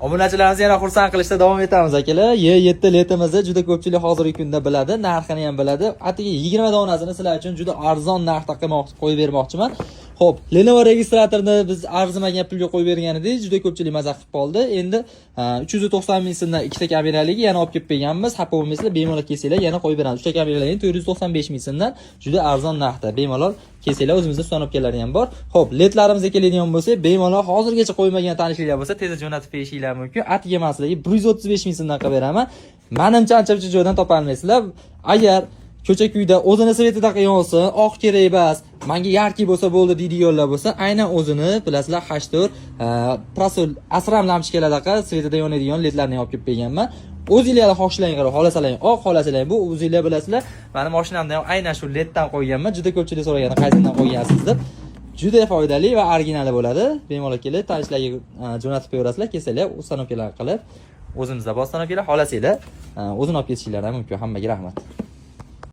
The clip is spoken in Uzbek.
Obunachilarimizni yana xursand qilishda davom etamiz akalar. Y7 letimizni juda ko'pchilik hozirgi kunda biladi, narxini ham biladi. Atigi 20 donasini sizlar uchun juda arzon narxda qo'yib bermoqchiman. Xo'p, Lenovo registratorni biz arzimagan pulga qo'yib bergan edik, juda ko'pchilik mazza qilib qoldi. Endi 390 ming so'mdan ikkita kameraligi yana olib kelib berganmiz. Xafa bo'lmaysizlar, bemalol kelsanglar yana qo'yib beramiz. Uchta kameralarni 495 ming so'mdan juda arzon narxda bemalol kelsanglar o'zimizda sonopkalari ham bor. Xo'p, ledlarimizga keladigan bo'lsak, bemalol hozirgacha qo'ymagan tanishinglar bo'lsa, tezda jo'natib berishinglar mumkin. Atiga men sizlarga 135 ming so'mdan qilib beraman. Menimcha ancha joydan topolmaysizlar. Agar ko'cha-kuyda o'zini svetida qilsa, oq kerak emas, menga yarki bo'lsa bo'ldi deydiganlar bo'lsa, aynan o'zini bilasizlar H4 Prosol asram lampochkalardaqa svetida yonadigan ledlarni olib kelib berganman. O'zingizlar xohishlaring qarab, xohlasalar oq, xohlasalar bu o'zingizlar bilasizlar. Meni mashinamda ham aynan shu leddan qo'yganman. Juda ko'pchilik so'raganda qaysidan qo'ygansiz deb. Juda foydali va originali bo'ladi. Bemalol kelib tanishlarga jo'natib qo'yasizlar, kelsalar ustanovkalar qilib o'zimizda bostanov kelib xohlasanglar o'zini olib ketishinglar ham mumkin. Hammaga rahmat.